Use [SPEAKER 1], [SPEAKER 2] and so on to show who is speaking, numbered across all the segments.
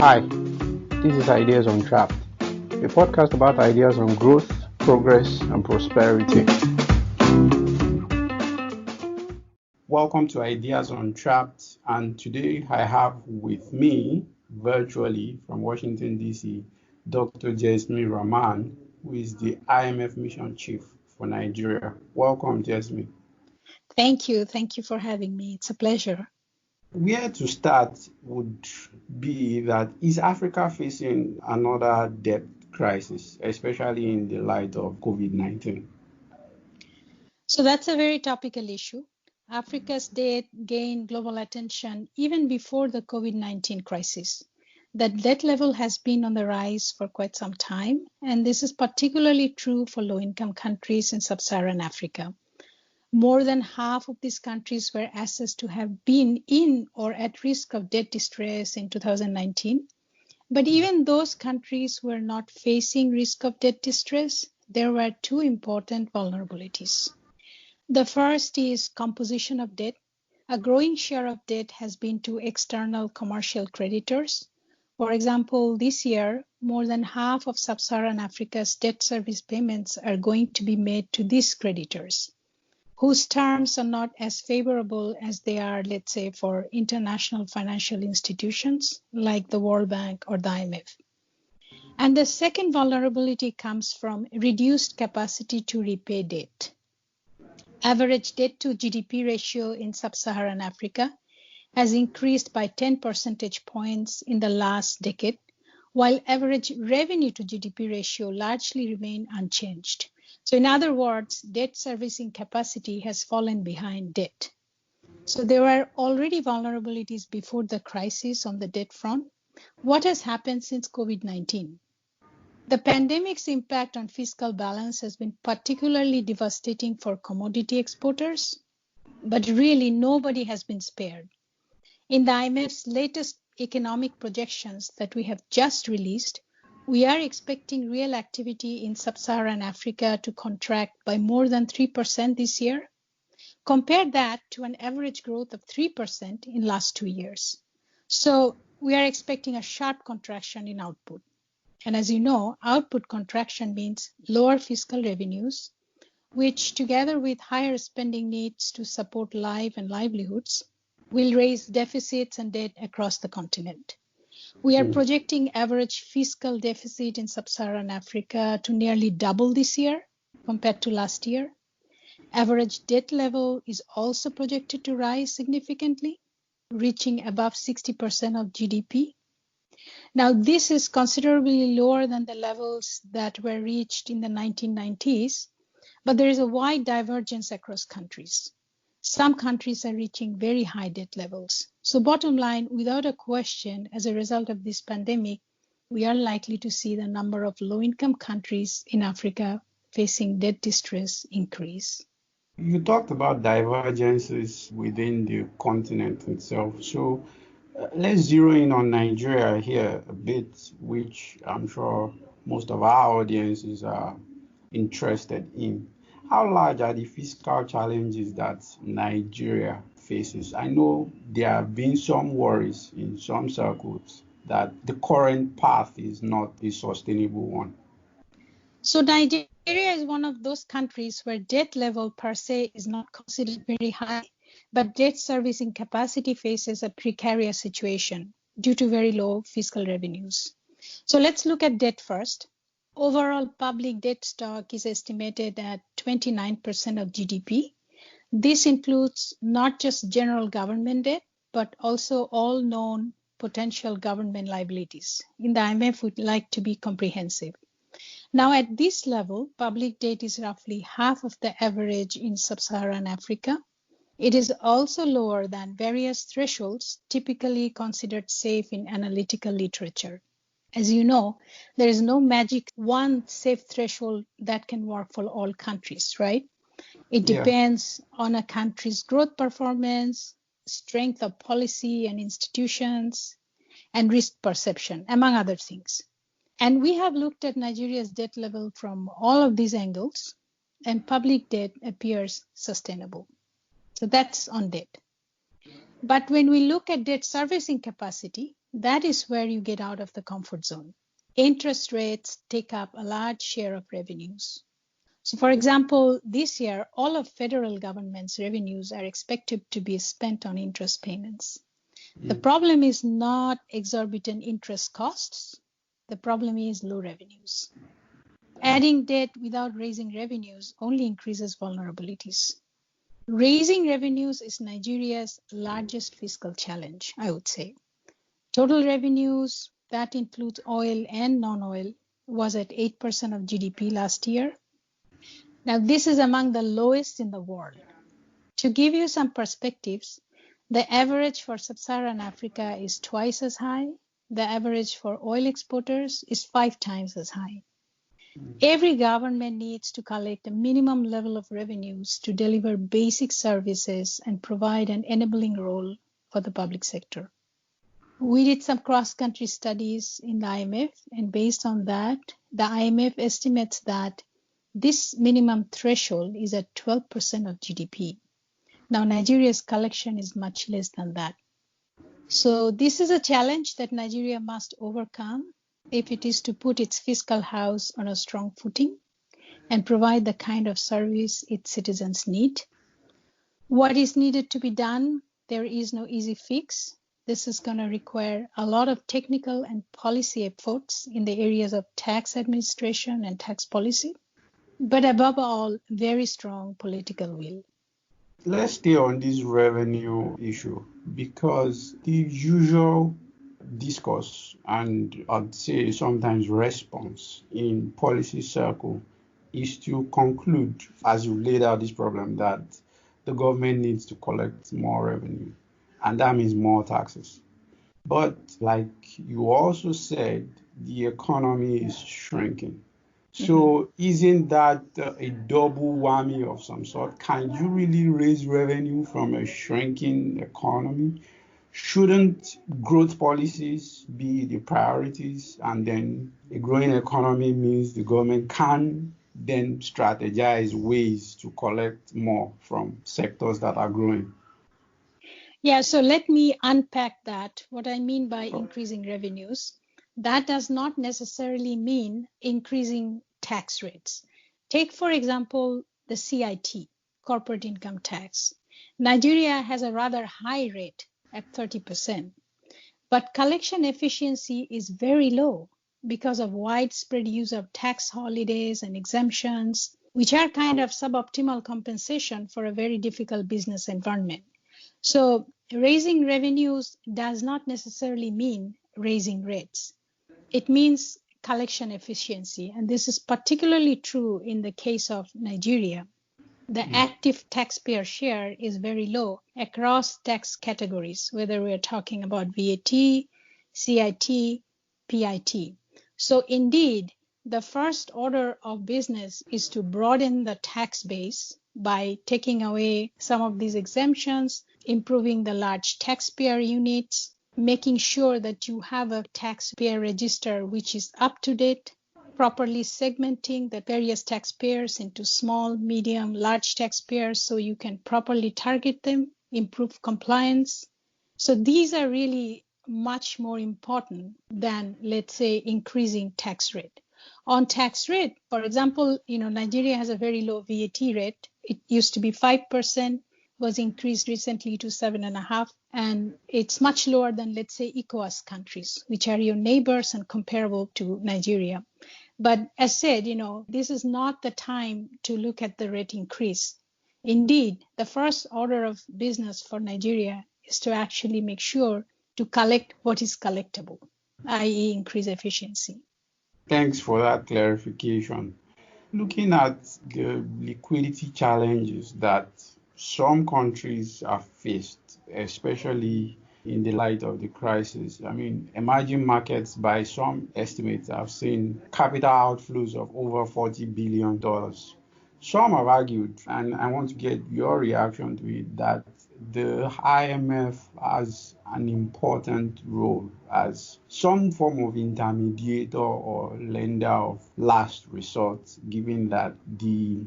[SPEAKER 1] Hi, this is Ideas Untrapped, a podcast about ideas on growth, progress, and prosperity. Welcome to Ideas Untrapped, and today I have with me, virtually from Washington, D.C., Dr. Jesmin Rahman, who is the IMF Mission Chief for Nigeria. Welcome, Jesmin.
[SPEAKER 2] Thank you. Thank you for having me. It's a pleasure.
[SPEAKER 1] Where to start would be that is Africa facing another debt crisis, especially in the light of COVID-19?
[SPEAKER 2] So that's a very topical issue. Africa's debt gained global attention even before the COVID-19 crisis. The debt level has been on the rise for quite some time, and this is particularly true for low-income countries in sub-Saharan Africa. More than half of these countries were assessed to have been in or at risk of debt distress in 2019. But even those countries were not facing risk of debt distress. There were two important vulnerabilities. The first is composition of debt. A growing share of debt has been to external commercial creditors. For example, this year, more than half of sub-Saharan Africa's debt service payments are going to be made to these creditors, whose terms are not as favorable as they are, let's say, for international financial institutions like the World Bank or the IMF. And the second vulnerability comes from reduced capacity to repay debt. Average debt to GDP ratio in sub-Saharan Africa has increased by 10 percentage points in the last decade, while average revenue to GDP ratio largely remained unchanged. So in other words, debt servicing capacity has fallen behind debt. So there were already vulnerabilities before the crisis on the debt front. What has happened since COVID-19? The pandemic's impact on fiscal balance has been particularly devastating for commodity exporters, but really nobody has been spared. In the IMF's latest economic projections that we have just released, we are expecting real activity in sub-Saharan Africa to contract by more than 3% this year. Compare that to an average growth of 3% in last 2 years. So we are expecting a sharp contraction in output. And as you know, output contraction means lower fiscal revenues, which together with higher spending needs to support life and livelihoods, will raise deficits and debt across the continent. We are projecting average fiscal deficit in sub-Saharan Africa to nearly double this year compared to last year. Average debt level is also projected to rise significantly, reaching above 60% of GDP. Now, this is considerably lower than the levels that were reached in the 1990s, but there is a wide divergence across countries. Some countries are reaching very high debt levels. So bottom line, without a question, as a result of this pandemic, we are likely to see the number of low-income countries in Africa facing debt distress increase.
[SPEAKER 1] You talked about divergences within the continent itself. So let's zero in on Nigeria here a bit, which I'm sure most of our audiences are interested in. How large are the fiscal challenges that Nigeria faces? I know there have been some worries in some circles that the current path is not a sustainable one.
[SPEAKER 2] So Nigeria is one of those countries where debt level per se is not considered very high, but debt servicing capacity faces a precarious situation due to very low fiscal revenues. So let's look at debt first. Overall public debt stock is estimated at 29% of GDP. This includes not just general government debt, but also all known potential government liabilities. In the IMF, we'd like to be comprehensive. Now, at this level, public debt is roughly half of the average in sub-Saharan Africa. It is also lower than various thresholds typically considered safe in analytical literature. As you know, there is no magic one safe threshold that can work for all countries, right? It depends on a country's growth performance, strength of policy and institutions, and risk perception, among other things. And we have looked at Nigeria's debt level from all of these angles, and public debt appears sustainable. So that's on debt. But when we look at debt servicing capacity, that is where you get out of the comfort zone. Interest rates take up a large share of revenues. So, for example, this year, all of federal government's revenues are expected to be spent on interest payments. The problem is not exorbitant interest costs. The problem is low revenues. Adding debt without raising revenues only increases vulnerabilities. Raising revenues is Nigeria's largest fiscal challenge, I would say. Total revenues, that includes oil and non-oil, was at 8% of GDP last year. Now, this is among the lowest in the world. To give you some perspectives, the average for sub-Saharan Africa is twice as high. The average for oil exporters is 5 times as high. Every government needs to collect a minimum level of revenues to deliver basic services and provide an enabling role for the public sector. We did some cross-country studies in the IMF, and based on that, the IMF estimates that this minimum threshold is at 12% of GDP. Now, Nigeria's collection is much less than that. So this is a challenge that Nigeria must overcome if it is to put its fiscal house on a strong footing and provide the kind of service its citizens need. What is needed to be done? There is no easy fix. This is going to require a lot of technical and policy efforts in the areas of tax administration and tax policy, but above all, very strong political will.
[SPEAKER 1] Let's stay on this revenue issue, because the usual discourse and I'd say sometimes response in policy circle is to conclude, as you laid out this problem, that the government needs to collect more revenue, and that means more taxes. But like you also said, the economy is shrinking. So isn't that a double whammy of some sort? Can you really raise revenue from a shrinking economy? Shouldn't growth policies be the priorities? And then a growing economy means the government can then strategize ways to collect more from sectors that are growing.
[SPEAKER 2] Yeah, so let me unpack that. What I mean by increasing revenues, that does not necessarily mean increasing tax rates. Take, for example, the CIT, corporate income tax. Nigeria has a rather high rate at 30%, but collection efficiency is very low because of widespread use of tax holidays and exemptions, which are kind of suboptimal compensation for a very difficult business environment. So raising revenues does not necessarily mean raising rates. It means collection efficiency, and this is particularly true in the case of Nigeria. The active taxpayer share is very low across tax categories, whether we're talking about VAT, CIT, PIT. So indeed, the first order of business is to broaden the tax base by taking away some of these exemptions, improving the large taxpayer units, making sure that you have a taxpayer register which is up to date, properly segmenting the various taxpayers into small, medium, large taxpayers so you can properly target them, improve compliance. So these are really much more important than, let's say, increasing tax rate. On tax rate, for example, Nigeria has a very low VAT rate. It used to be 5%, was increased recently to 7.5%, and it's much lower than, let's say, ECOWAS countries, which are your neighbors and comparable to Nigeria. But as said, this is not the time to look at the rate increase. Indeed, the first order of business for Nigeria is to actually make sure to collect what is collectible, i.e. increase efficiency.
[SPEAKER 1] Thanks for that clarification. Looking at the liquidity challenges that some countries have faced, especially in the light of the crisis. I mean, emerging markets, by some estimates, have seen capital outflows of over $40 billion. Some have argued, and I want to get your reaction to it, that the IMF has an important role as some form of intermediator or lender of last resort, given that the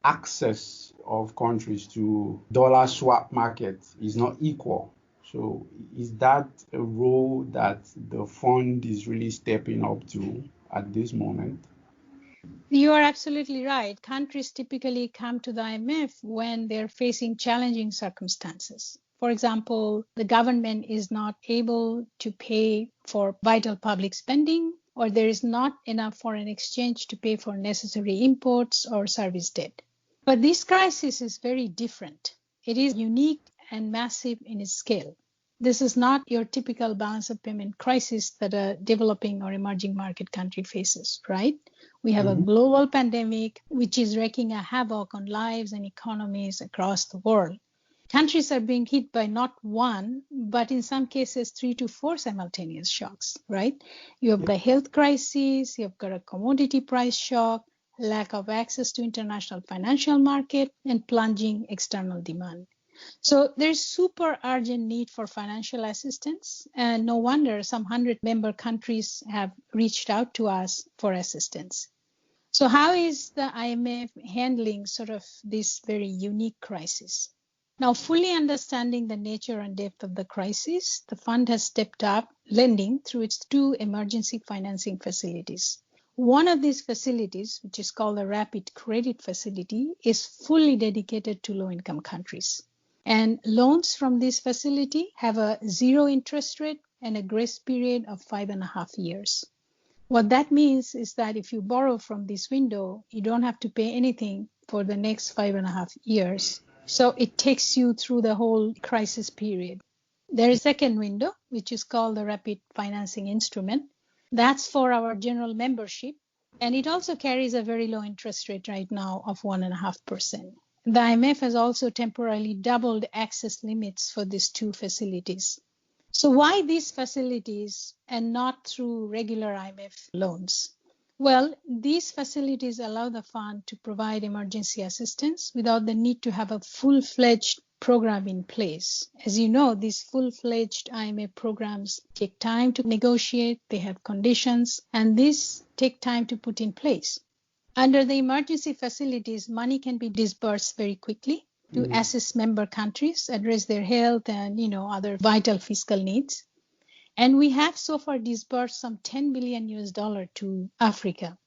[SPEAKER 1] access of countries to dollar swap market is not equal. So is that a role that the fund is really stepping up to at this moment?
[SPEAKER 2] You are absolutely right. Countries typically come to the IMF when they're facing challenging circumstances. For example, the government is not able to pay for vital public spending, or there is not enough foreign exchange to pay for necessary imports or service debt. But this crisis is very different. It is unique and massive in its scale. This is not your typical balance of payment crisis that a developing or emerging market country faces, right? We have a global pandemic which is wreaking a havoc on lives and economies across the world. Countries are being hit by not one, but in some cases 3 to 4 simultaneous shocks, right? You have the health crisis, you've got a commodity price shock, lack of access to international financial market, and plunging external demand. So there's super urgent need for financial assistance, and no wonder some 100 member countries have reached out to us for assistance. So how is the IMF handling sort of this very unique crisis? Now, fully understanding the nature and depth of the crisis, the fund has stepped up lending through its 2 emergency financing facilities. One of these facilities, which is called the Rapid Credit Facility, is fully dedicated to low-income countries. And loans from this facility have a 0 interest rate and a grace period of 5.5 years. What that means is that if you borrow from this window, you don't have to pay anything for the next 5.5 years. So it takes you through the whole crisis period. There is a second window, which is called the Rapid Financing Instrument. That's for our general membership. And it also carries a very low interest rate right now of 1.5%. The IMF has also temporarily doubled access limits for these 2 facilities. So why these facilities and not through regular IMF loans? Well, these facilities allow the fund to provide emergency assistance without the need to have a full-fledged program in place. As you know, these full-fledged IMF programs take time to negotiate, they have conditions, and these take time to put in place. Under the emergency facilities, money can be disbursed very quickly to assist member countries, address their health and other vital fiscal needs. And we have so far disbursed some $10 billion to Africa.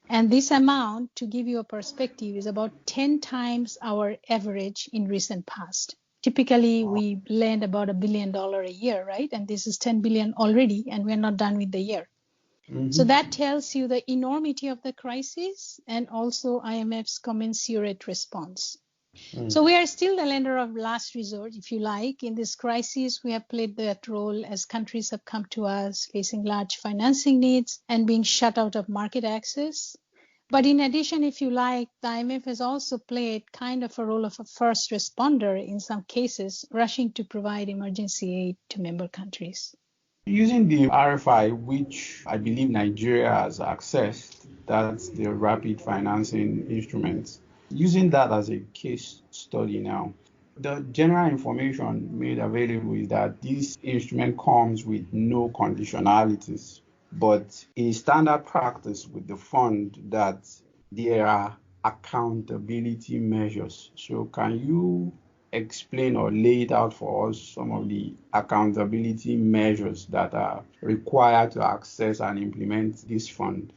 [SPEAKER 2] And this amount, to give you a perspective, is about 10 times our average in recent past. Typically, we lend about $1 billion a year, right? And this is 10 billion already, and we're not done with the year. So that tells you the enormity of the crisis and also IMF's commensurate response. So we are still the lender of last resort, if you like. In this crisis, we have played that role as countries have come to us facing large financing needs and being shut out of market access. But in addition, if you like, the IMF has also played kind of a role of a first responder in some cases, rushing to provide emergency aid to member countries.
[SPEAKER 1] Using the RFI, which I believe Nigeria has accessed, that's the Rapid Financing Instrument, using that as a case study now, the general information made available is that this instrument comes with no conditionalities, but a standard practice with the fund that there are accountability measures. So can you explain or lay it out for us some of the accountability measures that are required to access and implement this fund?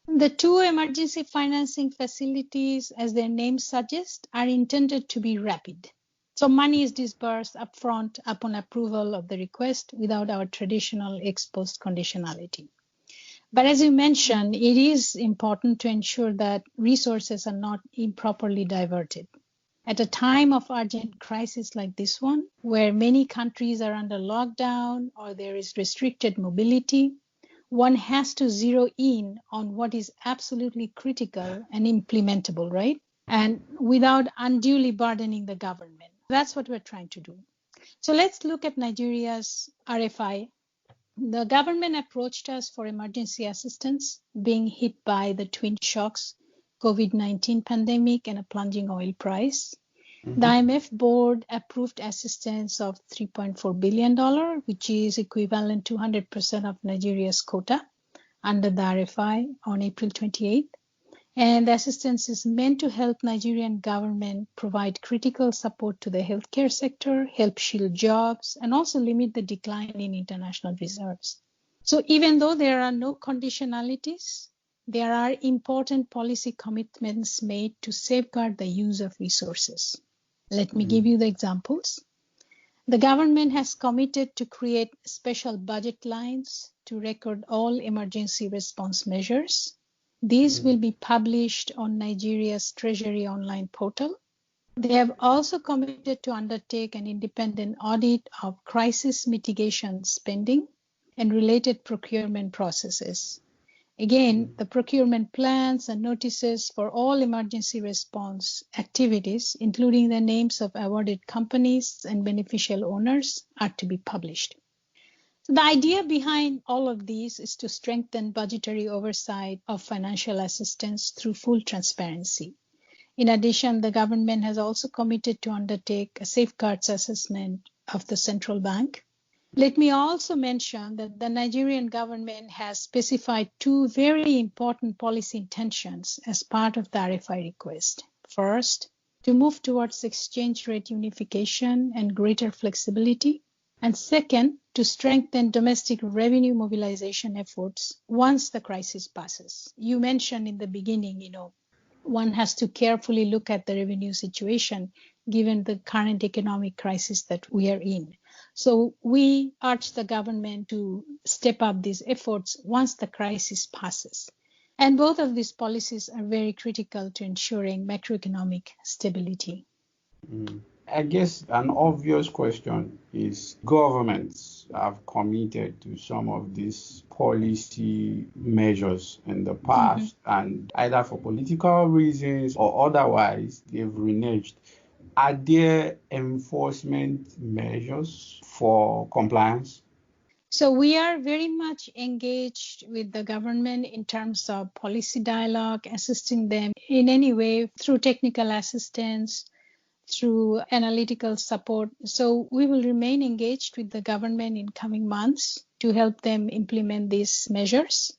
[SPEAKER 2] The 2 emergency financing facilities, as their name suggests, are intended to be rapid. So money is disbursed upfront upon approval of the request without our traditional ex-post conditionality. But as you mentioned, it is important to ensure that resources are not improperly diverted. At a time of urgent crisis like this one, where many countries are under lockdown or there is restricted mobility, one has to zero in on what is absolutely critical and implementable, right? And without unduly burdening the government. That's what we're trying to do. So let's look at Nigeria's RFI. The government approached us for emergency assistance, being hit by the twin shocks, COVID-19 pandemic and a plunging oil price. The IMF board approved assistance of $3.4 billion, which is equivalent to 100% of Nigeria's quota under the RFI on April 28th. And the assistance is meant to help Nigerian government provide critical support to the healthcare sector, help shield jobs, and also limit the decline in international reserves. So even though there are no conditionalities, there are important policy commitments made to safeguard the use of resources. Let me give you the examples. The government has committed to create special budget lines to record all emergency response measures. These will be published on Nigeria's Treasury online portal. They have also committed to undertake an independent audit of crisis mitigation spending and related procurement processes. Again, the procurement plans and notices for all emergency response activities, including the names of awarded companies and beneficial owners, are to be published. So the idea behind all of these is to strengthen budgetary oversight of financial assistance through full transparency. In addition, the government has also committed to undertake a safeguards assessment of the central bank. Let me also mention that the Nigerian government has specified two very important policy intentions as part of the RFI request. First, to move towards exchange rate unification and greater flexibility. And second, to strengthen domestic revenue mobilization efforts once the crisis passes. You mentioned in the beginning, one has to carefully look at the revenue situation given the current economic crisis that we are in. So we urge the government to step up these efforts once the crisis passes. And both of these policies are very critical to ensuring macroeconomic stability.
[SPEAKER 1] I guess an obvious question is governments have committed to some of these policy measures in the past, and either for political reasons or otherwise, they've reneged. Are there enforcement measures for compliance?
[SPEAKER 2] So we are very much engaged with the government in terms of policy dialogue, assisting them in any way through technical assistance, through analytical support. So we will remain engaged with the government in coming months to help them implement these measures.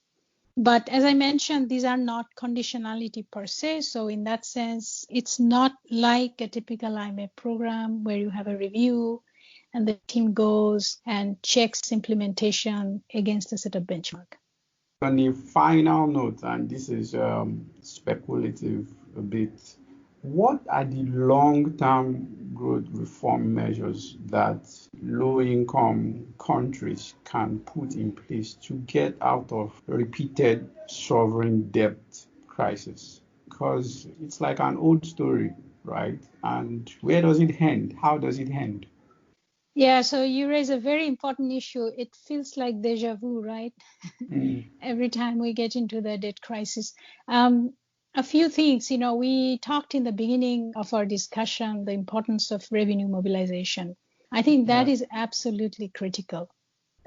[SPEAKER 2] But as I mentioned, these are not conditionality per se. So in that sense, it's not like a typical IMF program where you have a review and the team goes and checks implementation against a set of benchmark.
[SPEAKER 1] On a final note, and this is speculative a bit, what are the long-term growth reform measures that low-income countries can put in place to get out of repeated sovereign debt crisis? Because it's like an old story, right? And where does it end? How does it end?
[SPEAKER 2] Yeah, so you raise a very important issue. It feels like deja vu, right? Every time we get into the debt crisis. A few things, we talked in the beginning of our discussion, the importance of revenue mobilization. I think that is absolutely critical.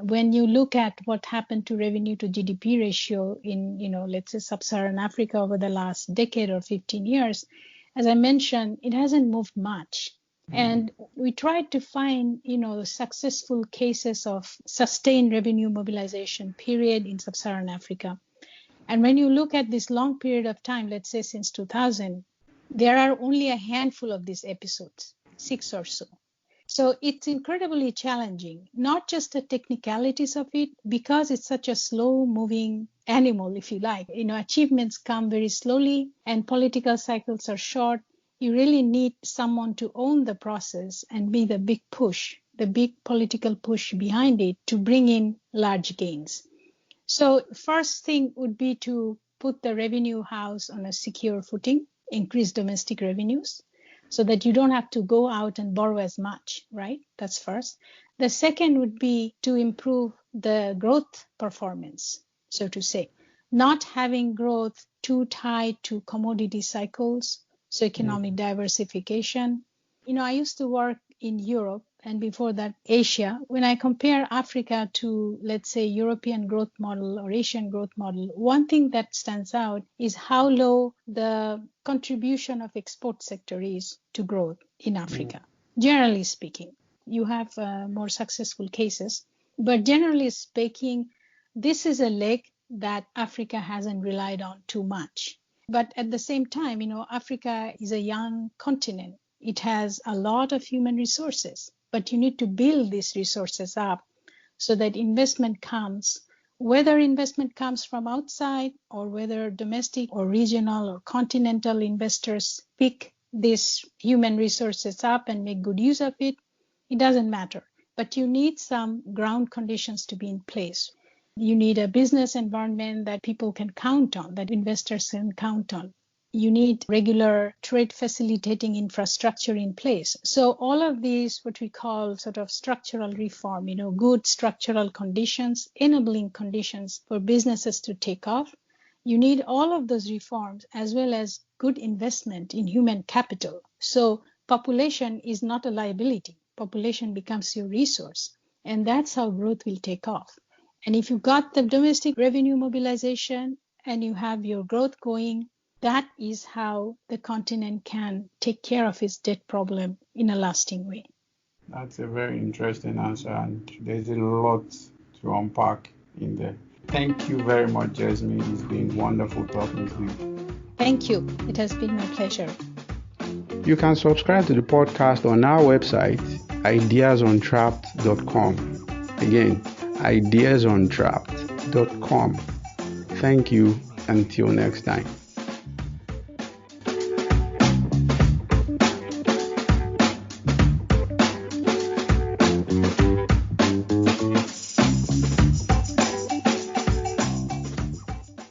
[SPEAKER 2] When you look at what happened to revenue to GDP ratio in, let's say sub-Saharan Africa over the last decade or 15 years, as I mentioned, it hasn't moved much. And we tried to find, successful cases of sustained revenue mobilization period in sub-Saharan Africa. And when you look at this long period of time, let's say since 2000, there are only a handful of these episodes, 6 or so. So it's incredibly challenging, not just the technicalities of it, because it's such a slow-moving animal, if you like. Achievements come very slowly and political cycles are short. You really need someone to own the process and be the big push, the big political push behind it to bring in large gains. So first thing would be to put the revenue house on a secure footing, increase domestic revenues so that you don't have to go out and borrow as much, right? That's first. The second would be to improve the growth performance, so to say, not having growth too tied to commodity cycles, so economic diversification. I used to work in Europe and before that Asia. When I compare Africa to, let's say, European growth model or Asian growth model, one thing that stands out is how low the contribution of export sector is to growth in Africa. Generally speaking, you have more successful cases, but generally speaking, this is a leg that Africa hasn't relied on too much. But at the same time, Africa is a young continent. It has a lot of human resources, but you need to build these resources up so that investment comes, whether investment comes from outside or whether domestic or regional or continental investors pick these human resources up and make good use of it, it doesn't matter. But you need some ground conditions to be in place. You need a business environment that people can count on, that investors can count on. You need regular trade facilitating infrastructure in place. So all of these, what we call sort of structural reform, good structural conditions, enabling conditions for businesses to take off. You need all of those reforms as well as good investment in human capital. So population is not a liability. Population becomes your resource. And that's how growth will take off. And if you've got the domestic revenue mobilization and you have your growth going, that is how the continent can take care of its debt problem in a lasting way.
[SPEAKER 1] That's a very interesting answer, and there's a lot to unpack in there. Thank you very much, Jesmin. It's been wonderful talking to you.
[SPEAKER 2] Thank you. It has been my pleasure.
[SPEAKER 1] You can subscribe to the podcast on our website, ideasuntrapped.com. Again, ideasuntrapped.com. Thank you. Until next time.